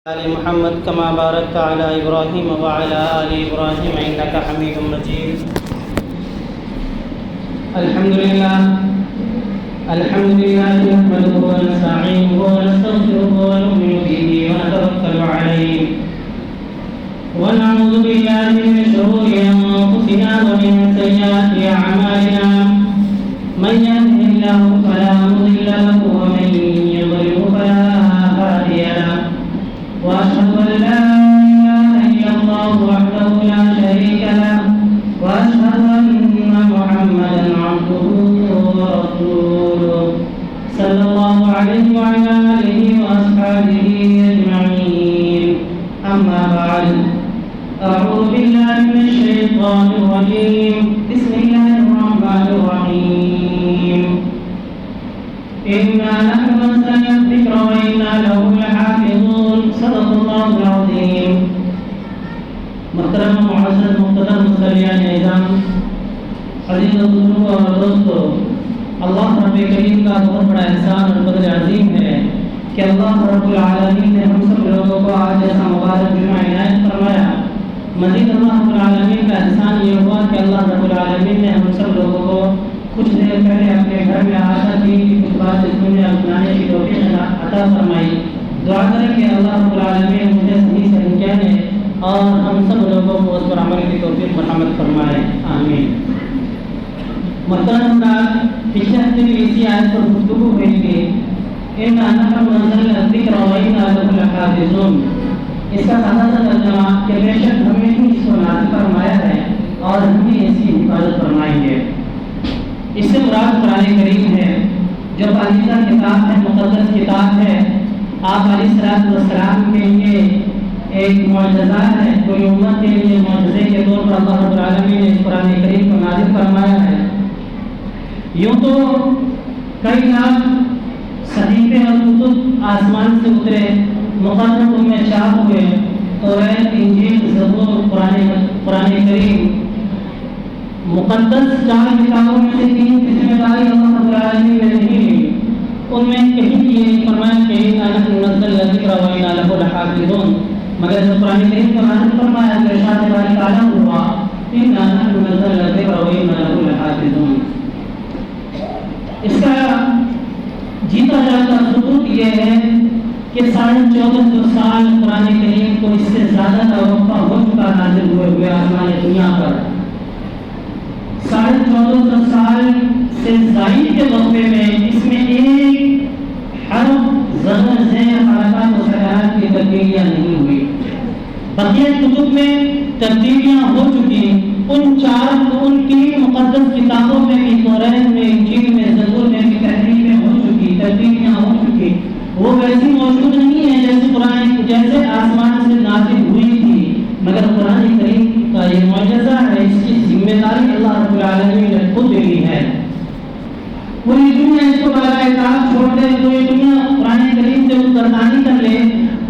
آل محمد كما باركت على إبراهيم وعلى آل إبراهيم إنك حميد مجيد. الحمد لله نحمده ونستعينه ونستغفره ونؤمن به ونتوكل عليه ونعوذ بالله من شرور أنفسنا ومن سيئات أعمالنا. من يهده الله فلا مضل له ومن يضلل فلا هادي له. وأشهد أن لا إله إلا الله وحده لا شريك له وأشهد أن محمدا عبده ورسوله صلى الله عليه وعلى آله وأصحابه أجمعين. أما بعد، أعوذ بالله من الشيطان الرجيم. بسم الله الرحمن الرحيم. إنا نحن نزلنا الذكر وإنا له لحافظون. صدق الله العظيم. محترم معزز محترم مصلیان اعظام، عزیز بزرگوں اور دوستوں، اللہ رب کریم کا بہت بڑا احسان اور قدر عظیم ہے کہ اللہ رب العالمین نے ہم سب لوگوں کو آج ایسا مبارک جمعہ عنایت فرمایا. مزید اللہ رب العالمین کا احسان یہ ہوا کہ اللہ رب العالمین نے ہم سب لوگوں کو کچھ دیر پہلے اپنے گھر میں آشا کی کچھ بات سننے اور سنانے کی توفیق عطا فرمائی. دعا کریں کہ اللہ رب العالمین مجھے صحیح صحیح کہنے اور ہم سب لوگوں کو اس پر عمل کی توفیق مرحمت فرمائے. آمین. محترم حضرات، پچھلے ہفتے بھی اسی آیت پر گفتگو ہوئی تھی. اِنَّا نَحْنُ نَزَّلْنَا الذِّكْرَ وَإِنَّا لَهُ لَحَافِظُونَ. اس کا سادہ سا ترجمہ کہ بے شک ہم نے ہی اس کو نازل فرمایا ہے اور ہم ہی اس کی حفاظت فرمائیں گے. اس سے مراد قرآن کریم ہے جو پاکیزہ کتاب ہے، مقدس کتاب ہے. آپ علیہ السلام کے لیے ایک معجزہ ہے. کوئی امت کے لیے معجزے کے طور پر اللہ رب العالمین نے اس قرآن کریم کو نازل فرمایا ہے. یوں تو کئی لاکھ صحیفے اور کتب آسمان سے اترے، مقدس ان میں چھاپ ہوئے. توریت، انجیل، زبور، قرآن کریم، مقدس 4 کتابوں میں سے 3 کی ذمہ داری اللہ رب العالمین نے نہیں لی. ان میں کہیں بھی یہ فرمایا کہ اِنَّا نَحْنُ نَزَّلْنَا الذِّكْرَ وَإِنَّا لَهُ لَحَافِظُونَ. مگر جب قرآن کریم کو نازل فرمایا تو ارشاد باری تعالیٰ ہوا اِنَّا نَحْنُ نَزَّلْنَا الذِّكْرَ وَإِنَّا لَهُ لَحَافِظُونَ. اس کا جیتا جاتا ثبوت یہ ہے کہ 1450 سال قرآن کریم کو اس سے زیادہ کا وقفہ ہو چکا نازل ہوئے آسمان دنیا پر. 1450 سال سے زائد کے وقفے میں اس میں ایک حرف، زبر، زیر، حرکات و سکرات کی تبدیلیاں نہیں ہوئی. بقیہ کتب میں تبدیلیاں ہو چکی. ان 3 مقدس کتابوں میں بھی، توریت میں، انجیل میں، زبور میں بھی تحریفیں ہو چکی، تبدیلیاں ہو چکی. وہ ویسی موجود نہیں ہے جیسے آسمان سے نازل ہوئی تھی. مگر قرآن کریم کا یہ معجزہ ہے، اس کی ذمہ داری اللہ رب العالمین نے خود لی ہے. پوری دنیا اس کو بغیر اعتراض چھوڑ دے، پوری دنیا قرآن کریم سے قربانی کر لے،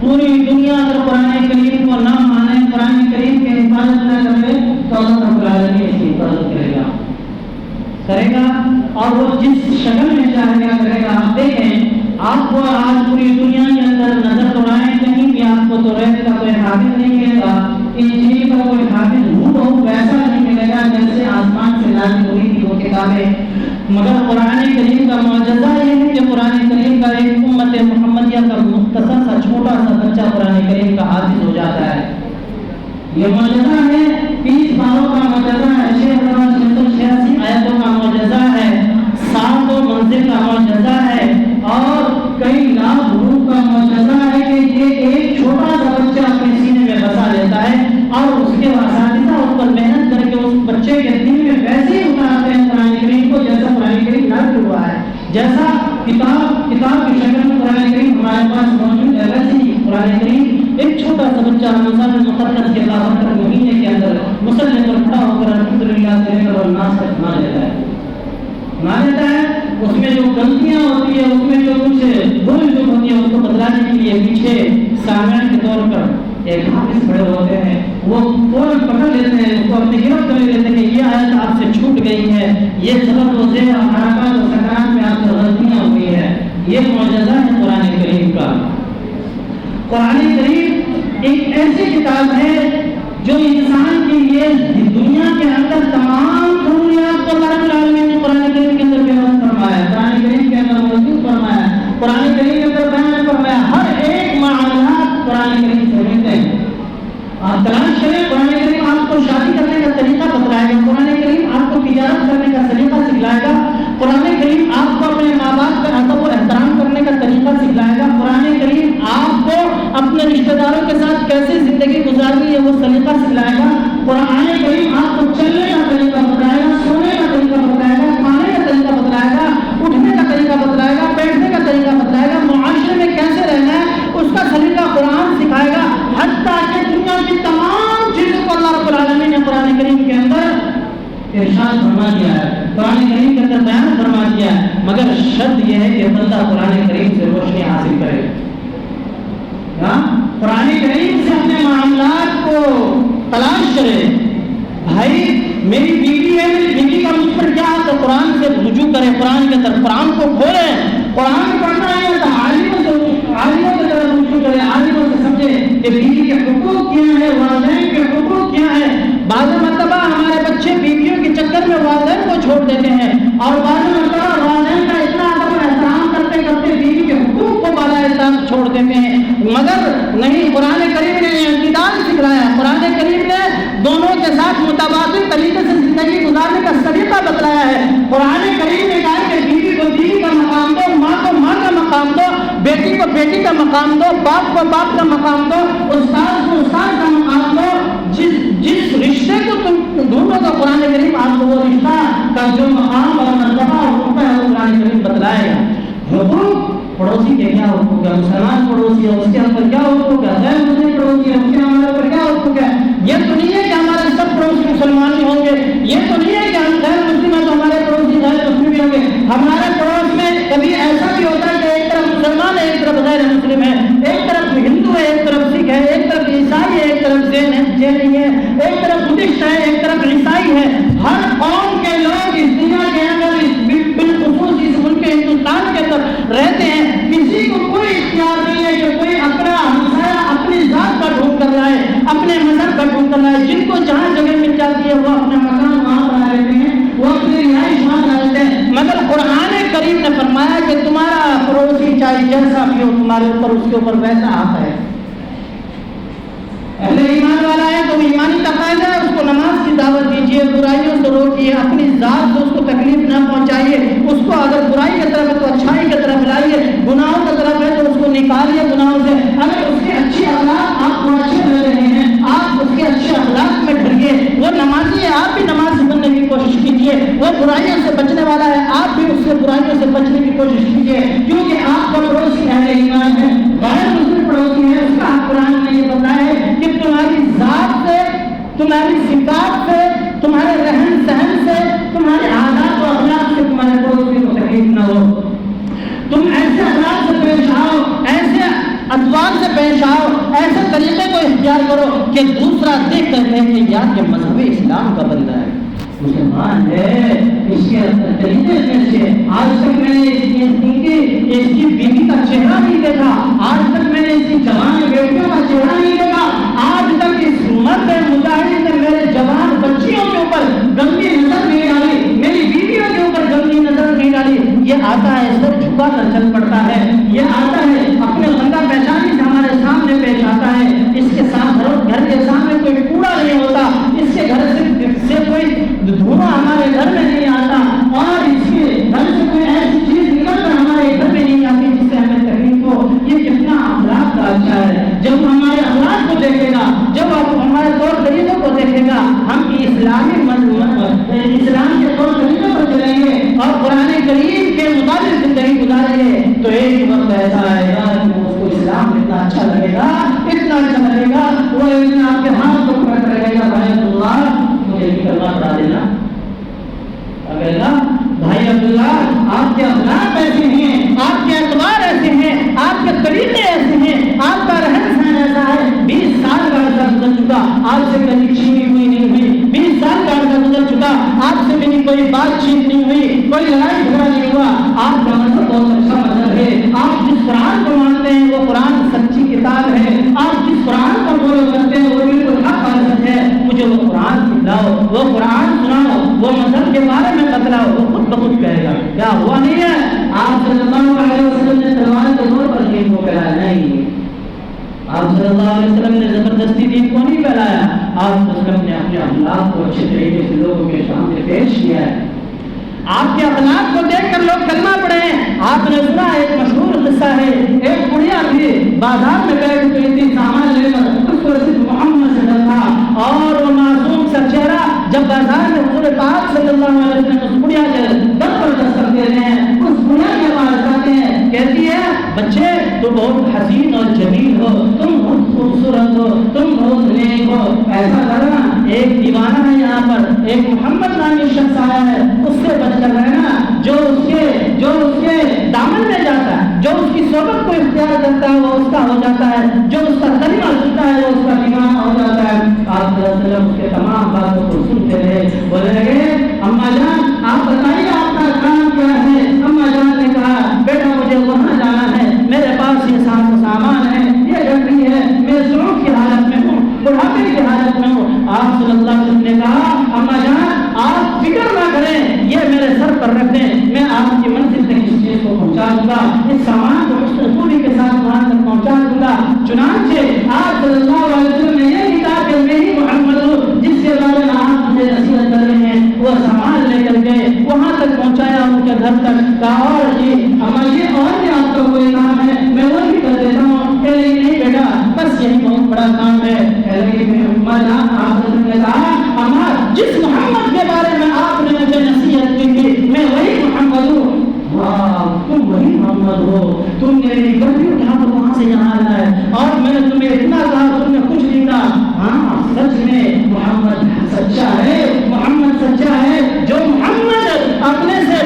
پوری دنیا اگر قرآن کریم کو نہ مانے، قرآن کریم کی حفاظت نہ کرے تو اللہ رب العالمین اس کی حفاظت کرے گا اور وہ جس شکل میں چاہے گا کرے گا. آپ دیکھیں، آپ کو آج پوری دنیا کے اندر نظر دوڑائیں، کہیں بھی آپ کو توریت کا کوئی حافظ نہیں ملے گا، انجیل کا کوئی حافظ ہو ویسا نہیں ملے گا جیسے آسمان سے نازل ہوئی تھی وہ کتابیں. مگر قرآن کریم کا معجزہ یہ ہے کہ قرآن کریم کا ایک امت محمدیہ کا مختصر سا چھوٹا سا بچہ قرآن کریم کا حافظ ہو جاتا ہے. یہ معجزہ ہے، 30 باروں کا معجزہ ہے، 6686 آیتوں کا معجزہ ہے، 7 منزل کا معجزہ ہے اور کئی لاکھ حروف کا معجزہ ہے کہ یہ ایک چھوٹا سا بچہ اپنے سینے میں بسا لیتا ہے اور اس کے اساتذہ اس پر محنت کر کے اس بچے کے دل میں ویسے ہی اتارتے ہیں قرآن کریم کو جیسا قرآن کریم نازل ہوا ہے. جیسا کتاب کی شکل میں قرآن کریم ہمارے پاس موجود ہے، ویسے ہی قرآن کریم ایک چھوٹا سا بچہ رمضان المقدس کے بابرکت مہینے کے اندر مصلی پر کھڑا ہو کر الحمدللہ سے لے کر الناس تک مان لیتا ہے. اس میں جو غلطیاں ہوتی ہیں، اس میں جو کچھ بھول چوک ہوتی ہے، اس کو بدلانے کے لیے پیچھے سامعین کے طور پر ایک حافظ کھڑے ہوتے ہیں. وہ فوراً پکڑ لیتے ہیں، اس کو اپنی گرفت کر لیتے ہیں کہ یہ آیت آپ سے چھوٹ گئی ہے، یہ زبر و زیر اور حرکات و سکرات میں آپ سے غلطیاں ہوئی ہے. یہ معجزہ ہے قرآن کریم کا. قرآن کریم ایک ایسی کتاب ہے جو انسان کے لیے دنیا کے اندر تمام ضروریات کو اللہ رب العالمین نے قرآن کریم کے اندر بیان فرمایا ہے، قرآن کریم کے اندر موجود فرمایا ہے، قرآن کریم کے اندر بیان فرمایا، ہر ایک معاملات قرآن کریم سے ملتے ہیں۔ آپ تلاش کریں، قرآن کریم آپ کو شادی کرنے کا طریقہ بتلائے گا، قرآن کریم آپ کو تجارت کرنے کا طریقہ سکھلائے گا، قرآن کریم آپ کو اپنے ماں باپ کا ادب و احترام کرنے کا طریقہ سکھلائے گا، قرآن کریم آپ کو اپنے رشتہ داروں کے ساتھ کیسے زندگی گزارنی ہے وہ طریقہ سکھلائے گا، قرآن کریم آپ کو چلنے کا طریقہ بتلائے گا، سونے کا طریقہ بتلائے گا، کھانے کا طریقہ بتلائے گا، اٹھنے کا طریقہ بتلائے گا، بیٹھنے کا طریقہ بتلائے گا، معاشرے میں کیسے رہنا ہے اس کا طریقہ قرآن سکھائے گا، حتیٰ کہ دنیا کی تمام چیزوں کو اللہ رب العالمین نے قرآن کریم کے اندر ارشاد فرما دیا ہے، قرآن کریم کے اندر بیان فرما دیا ہے، مگر شرط یہ ہے کہ بندہ قرآن کریم سے روشنی حاصل کرے، قرآن کریم سے اپنے معاملات کو تلاش کرے۔ بھائی میری بیوی ہے، میری بیوی کا مجھ پر کیا ہے تو قرآن سے رجوع کرے، قرآن کے اندر قرآن کو کھولیں، قرآن پڑھنا ہے تو عالموں کی طرف رجوع کرے، عالموں سے سمجھے کہ بیوی کے حقوق کیا ہے، والدین کے حقوق کیا ہے۔ بعض مرتبہ ہمارے بچے بیویوں کے چکر میں والدین کو چھوڑ دیتے ہیں، اور بعض مرتبہ والدین کا اتنا ادب و احترام کرتے کرتے بیوی کے حقوق کو بالا احترام چھوڑ دیتے ہیں، مگر نہیں، قرآن کریم نے اعتدال سکھلایا، قرآن کریم نے دونوں کے ساتھ متبادل طریقے سے زندگی گزارنے کا طریقہ بتلایا ہے۔ قرآن کریم نے کہا کہ بیوی کو بیوی کا مقام دو، ماں کو ماں کا مقام دو، بیٹی کو بیٹی کا مقام دو، باپ کو باپ کا مقام دو، استاد کو استاد کا مقام دو، جس رشتے کو تم ڈھونڈو تو قرآن کریم آپ کو وہ رشتہ کا جو مقام اور مرتبہ اور رتبہ ہے وہ قرآن کریم بتلائے گا۔ حقوق پڑوسی کے کیا حقوق ہے، مسلمان پڑوسی ہے اس کے اوپر کیا حقوق ہے، غیر مسلم پڑوسی ہے اس کے ہمارے اوپر کیا حقوق ہے۔ یہ تو نہیں ہے کہ ہمارے سب پڑوسی مسلمان ہی ہوں گے، یہ تو نہیں ہے کہ ہم غیر مسلم ہیں تو ہمارے پڑوسی غیر مسلم بھی ہوں گے۔ ہمارے پڑوس میں کبھی ایسا بھی ہوتا ہے کہ ایک طرف مسلمان ہے ایک طرف غیر مسلم ہے، ایک طرف ہندو ہے ایک طرف سکھ ہے، ایک طرف عیسائی ہے ایک طرف جین ہے، ایک طرف بدھسٹ ہے ایک طرف عیسائی ہے۔ ہر قوم کے لوگ اس دنیا کے اندر بالخصوص اس ملک ہندوستان کے اندر رہتے ہیں، کسی کو کوئی اختیار نہیں ہے کہ کوئی اپنا ہمسایہ اپنی ذات کا ڈھونڈ کر لائے، اپنے مذہب کا ڈھونڈ کر لائے۔ جن کو جہاں جگہ مل جاتی ہے وہ اپنا مکان وہاں بنا لیتے ہیں، وہ اپنی رہائش وہاں بنا لیتے ہیں، مگر قرآن کریم نے فرمایا کہ تمہارا پڑوسی چاہے جیسا بھی ہو تمہارے اوپر اس کے اوپر ویسا حق ہے۔ اہل ایمان والا ہے تو ایمانی تقاضا ہے، اس کو نماز کی دعوت دیجیے، برائیوں سے روکیے، اپنی ذات سے اس کو تکلیف نہ پہنچائیے، اس کو اگر برائی کی طرف ہے تو اچھائی کی طرف لائیے، گناہوں کی طرف ہے تو اس کو نکالیے گناہوں سے۔ اگر اس کے اچھے اخلاق آپ کو اچھے لگ رہے ہیں، آپ اس کے اچھے اخلاق میں ڈریے، وہ نمازی ہے آپ بھی نماز بننے کی کوشش کیجیے، وہ برائیوں سے بچنے والا ہے آپ بھی اس سے برائیوں سے بچنے کی کوشش کیجیے، کیونکہ آپ کا پڑوسی اہل ایمان ہے، غیر مسلم پڑوسی ہے، اس کا قرآن نے یہ بتایا ہے کہ تمہاری ذات سے، تمہاری صفات سے، تمہارے رہن سہن سے، تمہارے عادات و اخلاق سے تمہارے پڑوسی کو تکلیف نہ ہو، تم ایسے اخلاق سے پیش آؤ، ایسے ادوار سے پیش آؤ، ایسے طریقے کو اختیار کرو کہ دوسرا دیکھ کر کہے کہ یار یہ مذہب اسلام کا بندہ ہے، مسلمان ہے، اس کے طریقے کیسے۔ آج تک میں نے اس کی بیوی کا چہرہ نہیں دیکھا، آج تک میں نے اس کی جوان بیٹیوں کا چہرہ نہیں دیکھا، آج تک اس مرد مجاہد نے میرے جوان بچیوں کے اوپر گندی نظر نہیں ڈالی، میری بیویوں کے اوپر گندی نظر نہیں ڈالی۔ یہ آتا ہے سر جھکا کر چل پڑتا ہے، یہ آتا ہے اپنے بندہ پہچانی سے ہمارے سامنے پیش آتا ہے، اس کے ساتھ گھر کے سامنے کوئی کوڑا نہیں ہوتا، اس کے گھر سے کوئی دھواں ہمارے گھر میں نہیں آتا، اور اس کے گھر سے کوئی ایسی چیز نکل کر ہمارے گھر میں نہیں آتی جس سے ہمیں تکلیف ہو۔ یہ کتنا اخلاق کا اچھا ہے، جب ہمارے اخلاق کو دیکھے گا، جب آپ ہمارے طور طریقوں کو دیکھے گا، ہم اسلام کے طور طریقوں پر چلیں گے اور قرآن کریم کے مطابق زندگی گزاریں گے، تو ایک وقت ایسا آئے گا کہ اس کو اسلام اتنا اچھا لگے گا، اتنا اچھا لگے گا، وہ آپ کے ہاتھ کو پکڑ کر کہے گا بھائی عبداللہ مجھے یہ کلمہ پڑھا دینا، بھائی عبداللہ آپ کے اخلاق ایسے ہیں، آپ کے اعتبار ایسے ہیں، آپ کے طریقے ایسے ہیں، آپ کا رہن سہن ایسا ہے، 20 سال کا عرصہ گزر چکا، آپ سے کبھی چھینی ہوئی نہیں ہوئی، 20 سال کا عرصہ گزر چکا، آپ سے میری کوئی بات چیت نہیں ہوئی، کوئی لڑائی جھگڑا نہیں ہوا، آپ کا مذہب بہت اچھا مذہب ہے، آپ جس قرآن کو مانتے ہیں وہ قرآن سچی کتاب ہے، آپ جس قرآن کو آپ صلی اللہ علیہ وسلم نے زبردستی دین کو نہیں پھیلایا، آپ صلی اللہ علیہ وسلم نے اپنے اخلاق کو اچھے طریقے سے لوگوں کے سامنے پیش کیا ہے۔ آپ کے اخلاق کو دیکھ کر لوگ کلمہ پڑھے ہیں۔ آپ نے سنا ایک مشہور قصہ ہے، ایک بڑھیا تھی بازار میں بیٹھ گئی تھی سامان لے کر، اس کو صرف محمد سے ڈر تھا، اور وہ معصوم سا چہرہ جب بازار میں حضور پاک صلی اللہ علیہ وسلم اس بڑھیا کے در پر دستک دیتے ہیں، اس بڑھیا کے پاس جاتے ہیں، کہتی ہے بچے تو بہت حسین اور جمیل ہو، تم بہت خوبصورت ہو، تم بہت نیک ہو، ایسا کرنا ایک دیوانہ ہے یہاں پر، ایک محمد نامی شخص آیا ہے، اس سے بچ کر رہنا، جو اس کے دامن میں جاتا ہے، جو اس کی صحبت کو اختیار کرتا ہے وہ اس کا ہو جاتا ہے، جو اس کا کلمہ سنتا ہے وہ اس کا دیوانہ ہو جاتا ہے۔ آپ صلی اللہ علیہ وسلم اس کے تمام باتوں کو سنتے رہے، بولنے لگے اماں جان آپ بتائیے آپ کا کام کیا ہے؟ اماں جان نے کہا بیٹا مجھے وہاں جانا ہے، میرے پاس یہ سامان ہے، یہ گھڑی ہے، میں ضرور کی حالت میں ہوں، بڑھاپے کی حالت میں ہوں۔ آپ صلی اللہ علیہ وسلم نے کہا اماں جان آپ فکر نہ کریں، یہ میرے سر پر رکھ دیں، میں آپ کی منزل تک اس چیز کو پہنچا دوں گا، اس سامان کو حسن خوبی کے ساتھ وہاں تک پہنچا دوں گا۔ چنانچہ آپ صلی اللہ علیہ وسلم نے یہ نہیں کہا کہ میں ہی محمد ہوں جس کے بارے میں آپ مجھے نصیحت کر رہے ہیں، وہ سامان لے کر گئے، وہاں تک پہنچایا ان کے گھر تک، کہا اور جی اما جی اور بھی آپ کا کوئی کام ہے میں وہ بھی کر دیتا ہوں، کہ نہیں بیٹا بس یہی بہت بڑا کام ہے۔ آپ نے کہا اما جس محمد کے بارے میں آپ نے مجھے نصیحت کی تھی میں وہی محمد ہوں۔ واہ تم وہی محمد ہو، تم نے میری گردی اٹھا کر وہاں سے یہاں لایا ہے، اور میں نے تمہیں اتنا کہا تم نے کچھ نہیں کہا۔ ہاں سچ میں محمد سچا ہے، محمد سچا ہے، جو محمد اپنے سے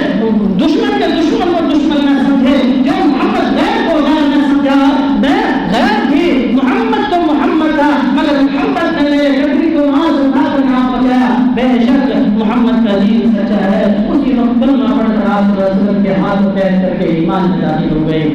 دشمن کے دشمن کو دشمن نہ سمجھے، جو محمد غیر کو غیر نہ سمجھا، میں غیر بھی محمد تو محمد تھا مگر محمد نے گردی کو وہاں سے اٹھا کر یہاں پہنچایا، بے شک محمد کا دین سچا ہے۔ اسی وقت کلمہ پڑھ کر آپ صلی اللہ علیہ وسلم کے ہاتھ پیر کر کے ایمان میں داخل ہو گئے۔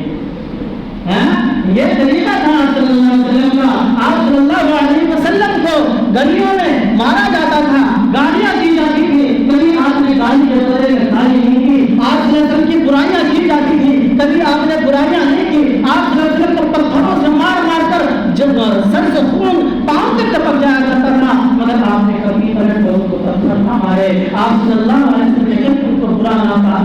یہ طریقہ تھا صلی اللہ علیہ وسلم کا۔ آپ صلی اللہ علیہ وسلم کو گلیوں میں مارا جاتا تھا، گالیاں دی جاتی تھی، کبھی آپ نے گالی کے بدلے میں گالی نہیں کی، آپ صلی اللہ علیہ وسلم کی برائیاں کی جاتی تھی، کبھی آپ نے برائیاں نہیں کی، آپ صلی اللہ علیہ وسلم کو پتھروں سے مار مار کر جب سر سے خون پاؤں تک ٹپک جایا کرتا تھا، مگر آپ نے کبھی پلٹ کر ان کو پتھر نہ مارے۔ آپ صلی اللہ علیہ وسلم نے کبھی ان کو برا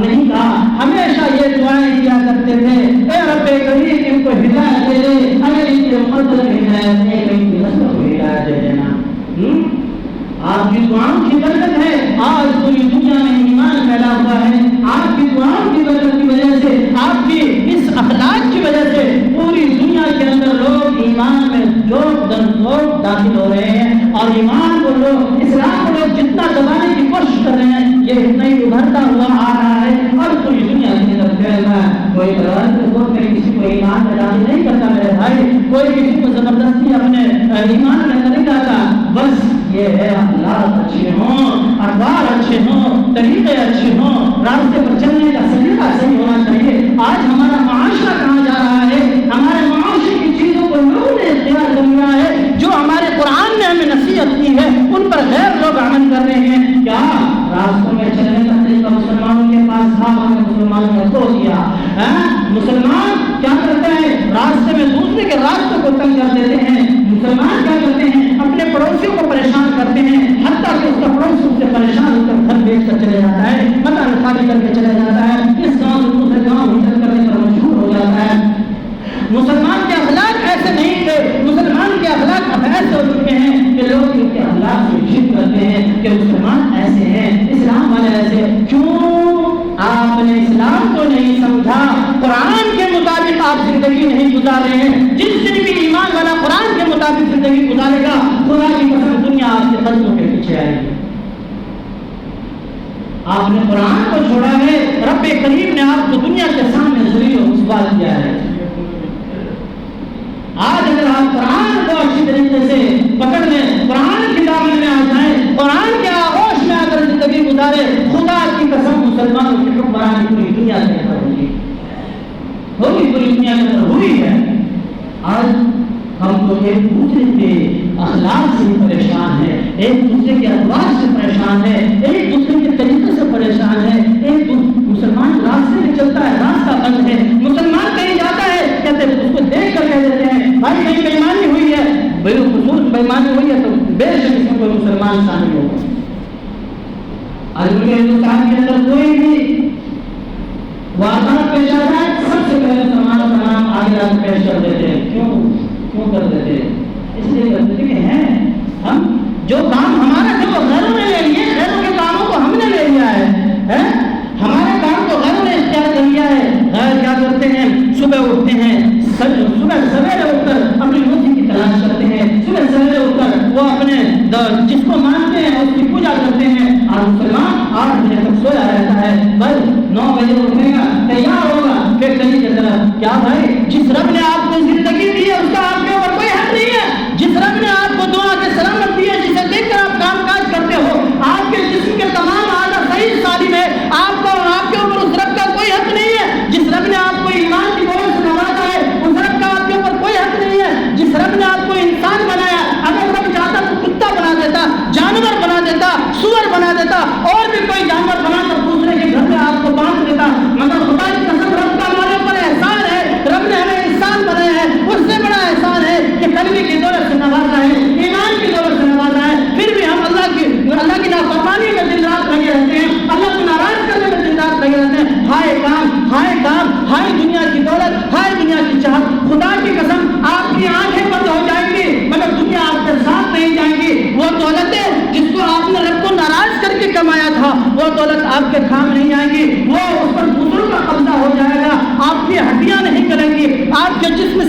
نہیں کہا، ہمیشہ یہ دعائیں کیا کرتے تھے اے رب کریم ان کو ہدایت دے دے، اگر ان کے مقدر ہدایت ہے ان کی نسل کو ہدایت دے دینا۔ آپ کی دعاؤں کی برکت ہے آج پوری دنیا میں ایمان پھیلا ہوا ہے، آپ کی دعاؤں کی برکت کی وجہ سے، آپ کی اس اخلاق کی وجہ سے پوری دنیا کے اندر لوگ ایمان میں جوش در جوش داخل ہو رہے ہیں، اور ایمان کو لوگ اسلام کو لوگ جتنا دبانے کی کوشش کر رہے ہیں یہ اتنا ہی ابھرتا ہوا آ رہا ہے اور پوری دنیا کے اندر پھیل رہا ہے۔ کوئی کسی کو ایمان میں داخل نہیں کرتا میرے بھائی، کوئی کسی کو زبردستی اپنے ایمان میں نہیں لاتا، بس یہ ہے اخلاق اچھے ہوں، اخبار اچھے ہوں، طریقے اچھے ہوں، راستے پر چلنے کا سلیقہ صحیح ہونا چاہیے۔ آج ہمارا معاشرہ کہاں جا رہا ہے؟ ہمارے معاشرے کی چیزوں کو لوگوں نے اختیار کر لیا ہے، جو ہمارے قرآن نے ہمیں نصیحت کی ہے ان پر غیر لوگ عمل کر رہے ہیں۔ کیا راستوں میں چلنے کا طریقہ مسلمانوں کے پاس تھا مگر مسلمانوں نے کھو دیا۔ مسلمان کیا کرتے ہیں؟ راستے میں دوسرے کے راستوں کو تنگ کر دیتے ہیں۔ مسلمان کیا کرتے ہیں؟ اپنے پڑوسیوں کو پریشان کرتے ہیں، حتیٰ کہ اس کا پڑوسی اس سے پریشان ہو کر گھر بیچ کر چلے جاتا ہے، مکان خالی کر کے چلے جاتا ہے، اس گاؤں سے دوسرے گاؤں ہجرت کرنے پر مجبور ہو جاتا ہے۔ مسلمان کے اخلاق ایسے نہیں تھے، مسلمان کے اخلاق اب ایسے ہو چکے ہیں کہ لوگ ان کے اخلاق سے ضد کرتے ہیں کہ مسلمان ایسے ہیں، اسلام والے ایسے۔ کیوں آپ نے اسلام کو نہیں سمجھا؟ قرآن کے مطابق آپ زندگی نہیں گزار رہے ہیں۔ جس دن بھی ایمان والا قرآن کے مطابق زندگی گزارے گا، خدا کی قسم دنیا آپ کے قدموں کے پیچھے آئے گی۔ آپ نے قرآن کو چھوڑا ہے، رب کریم نے آپ کو دنیا کے سامنے ذلیل و رسوا کیا ہے۔ آج اگر آپ قرآن کو اچھی طریقے سے پکڑ لیں، قرآن کی دامن میں آ جائیں، قرآن کے آغوش میں اگر زندگی گزارے، خدا کی قسم مسلمانوں کی حکمرانی پوری دنیا کے اندر ہوگی، پوری دنیا کے اندر ہوئی ہے۔ آج ہم تو ایک دوسرے کے اخلاق سے پریشان ہے، ایک دوسرے کے اخلاق سے پریشان ہے، ایک دوسرے کے طریقے سے پریشان ہے۔ ایک مسلمان راستے میں چلتا ہے، راستہ بند ہے، مسلمان کہیں جاتا ہے کہتے ہیں اس کو دیکھ کر کہہ دیتے ہیں بھائی کہیں بےمانی ہوئی ہے، بالخصوص بےمانی ہوئی ہے تو بے شک اس میں کوئی مسلمان شامل ہوگا۔ آج ملک ہندوستان کے اندر کوئی بھی واردات پیش آ جائے سب سے پہلے مسلمانوں کا نام آگے آگے پیش کر دیتے ہیں۔ کیوں کر دیتے ہیں؟ اس لیے کر دیتے کہ ہیں ہم جو کام ہمارا جو غیروں نے لے لیے، غیروں کے کاموں کو ہم نے لے لیا ہے، ہمارے کام کو غیروں نے اختیار کر لیا ہے۔ غیر کیا کرتے ہیں؟ صبح اٹھتے ہیں، صبح سویرے اٹھ کر اپنی روزی کی تلاش کرتے ہیں، صبح سویرے اٹھ کر وہ اپنے جس کو مانتے ہیں اس کی پوجا کرتے ہیں، اور مسلمان 8 بجے تک سویا رہتا ہے، بس 9 بجے اٹھے گا، تیار ہوگا فیکٹری کی طرف۔ کیا بھائی، جس رب نے آپ کو زندگی دی ہے اس کا آپ کے اوپر کوئی حق نہیں ہے؟ جس رب نے آپ کو دعا کے سلامت دی ہے، جسے دیکھ کر آپ کام کاج کرتے ہو، آپ کے جسم کے تمام اعضاء صحیح سالم ہے، آپ کو اور آپ کے اوپر اس رب کا کوئی حق نہیں ہے؟ جس رب نے آپ کو ایمان کی دولت سے نوازا ہے اس رب کا آپ کے اوپر کوئی حق نہیں ہے؟ جس رب نے آپ کو انسان بنایا، اگر رب چاہتا تو کتا بنا دیتا، جانور بنا دیتا، سور بنا دیتا، اور بھی کوئی جانور بنا کر دوسرے کے گھر میں آپ کو باندھ دیتا، مگر خدا کی قسم رب کا ہمارے اوپر احسان ہے، رب نے ہمیں انسان بنایا ہے، اس سے بڑا احسان ہے کہ کلمے کی دولت سے نوازا ہے، ایمان کی دولت سے نوازا ہے، پھر بھی ہم اللہ کی نافرمانی میں دن رات لگے رہتے ہیں، اللہ کو ناراض کرنے میں دن رات لگے رہتے ہیں۔ ہائے کام، ہائے دنیا کی دولت، ہائے دنیا کی چاہت۔ خدا کی قسم آپ کی آنکھیں بند ہو جائیں گی مگر دنیا آپ کے ساتھ نہیں جائیں گی۔ وہ دولتیں جس کو آپ نے رب کو ناراض کر کے کمایا تھا وہ دولت آپ کے کام نہیں آئے گی، وہ اس پر دوسروں کا قبضہ ہو جائے گا، آپ کی ہڈیاں نہیں کریں گی، آپ کے جسم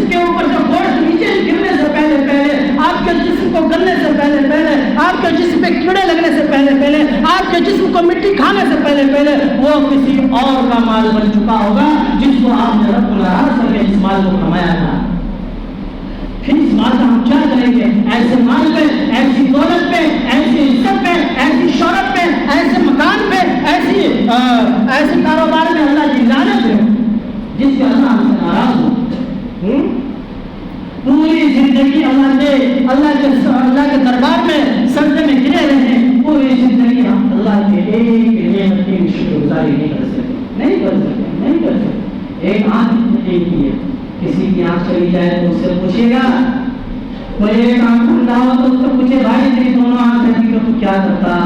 کے اوپر جو گوشت نیچے گرنے سے پہلے، آپ کے جسم کو گلنے سے پہلے، آپ کے جسم پہ کیڑے لگنے سے پہلے، آپ کے جسم کو مٹی کھانے سے پہلے وہ کسی اور کا مال بن چکا ہوگا جس کو آپ نے رب کو ناراض کر کے اس مال کو کمایا تھا۔ پھر اس مال کا ہم کیا کریں گے؟ ایسے مال پہ، ایسی دولت پہ، ایسی عزت پہ، ایسی شہرت پہ، ایسے مکان پہ، ایسے کاروبار میں اللہ کی لعنت ہے جس سے اللہ ہم سے ناراض ہو۔ پوری زندگی اللہ کے دربار میں سجدے میں گرے رہے، پوری زندگی ہم اللہ کے ایک نعمت کی شکر گزاری نہیں کر سکتے۔ ایک آنکھ کی ہے، کسی کی آنکھ چلی جائے تو اس سے پوچھے گا، کوئی ایک آنکھ بندہ ہو تو اس سے پوچھے بھائی تیری دونوں آنکھیں تھی تو کیا کرتا؟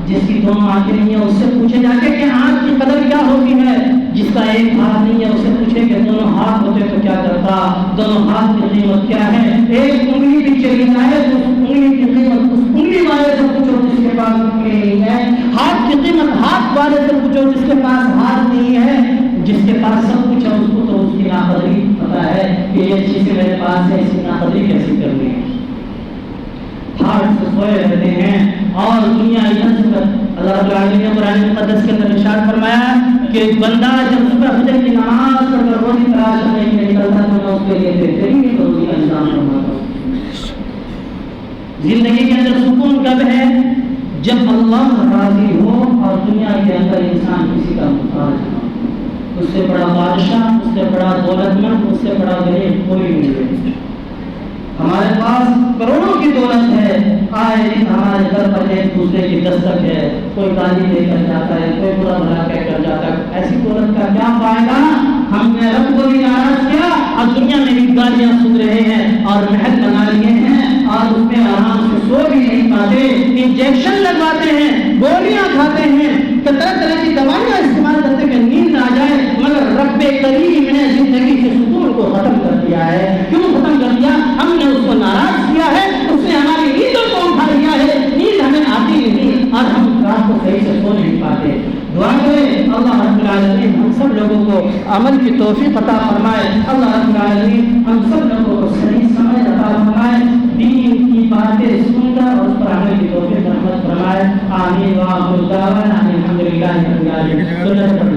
جس کی دونوں آنکھیں نہیں ہیں اس سے پوچھے جا کے کہ آنکھ کی قدر کیا ہوتی ہے؟ جس کا ایک ہاتھ نہیں ہے اس سے پوچھے کہ دونوں ہاتھ ہوتے تو کیا کرتا؟ دونوں ہاتھ کی قیمت کیا ہے؟ ایک انگلی بھی چلی جائے تو اس انگلی کی قیمت اس انگلی والے سے پوچھو جس کے پاس انگلی نہیں ہے، ہاتھ کی قیمت ہاتھ والے سے پوچھو جس کے پاس ہاتھ نہیں ہے، جس کے پاس سب کچھ ہے اس کو تو اس کی ناقدری پتا ہے کہ یہ چیزیں میرے پاس ہے، اس کی ناقدری کیسے کرنی ہے۔ ہاتھ سے سوئے رہتے ہیں اور دنیا ادھر سے اللہ رب العالمین نے قرآن مقدس کے اندر ارشاد فرمایا کہ بندہ جب صبح فجر کی نماز پڑھ کر روزی تلاش کرنے کے لیے نکلتا ہے تو میں اس کے لیے بہترین روزی کا انتظام فرماتا ہوں۔ زندگی کے اندر سکون کب ہے؟ جب اللہ راضی ہو اور دنیا کے اندر انسان کسی کا محتاج نہ ہو۔ اس سے بڑا بادشاہ، اس سے بڑا دولت مند، اس سے بڑا غریب کوئی نہیں ہے۔ ہمارے پاس کروڑوں کی دولت ہے، آئے دن ہمارے گھر پر ایک دوسرے کی دستک ہے، کوئی گالی دے کر جاتا ہے، کوئی برا بھلا کہہ کر جاتا ہے۔ ایسی دولت کا کیا فائدہ؟ ہم نے رب کو بھی ناراض کیا اور دنیا میں بھی گالیاں سن رہے ہیں اور محل بنا لیے ہیں اور اس میں آرام سے سو بھی نہیں پاتے، انجیکشن لگواتے ہیں، گولیاں کھاتے ہیں، طرح طرح کی دوائیاں استعمال کرتے کہ نیند آ جائے، مگر رب کریم نے زندگی کے سکون کو ختم کر دیا ہے۔ کیوں ختم کر دیا؟ ہم نے اس کو ناراض کیا ہے، اس نے ہماری نیندوں کو اٹھا لیا ہے، نیند ہمیں آتی نہیں اور ہم رات کو صحیح سے سو نہیں پاتے۔ دعا کریں اللہ رب العالمین ہم سب لوگوں کو عمل کی توفیق عطا فرمائے، اللہ رب العالمین ہم سب لوگوں کو صحیح سمجھ عطا فرمائے، دین کی باتیں سن کر اور اس پر عمل کی توفیق رحمت فرمائے۔ آمین۔ وآخر دعوانا الحمد للہ رب العالمین۔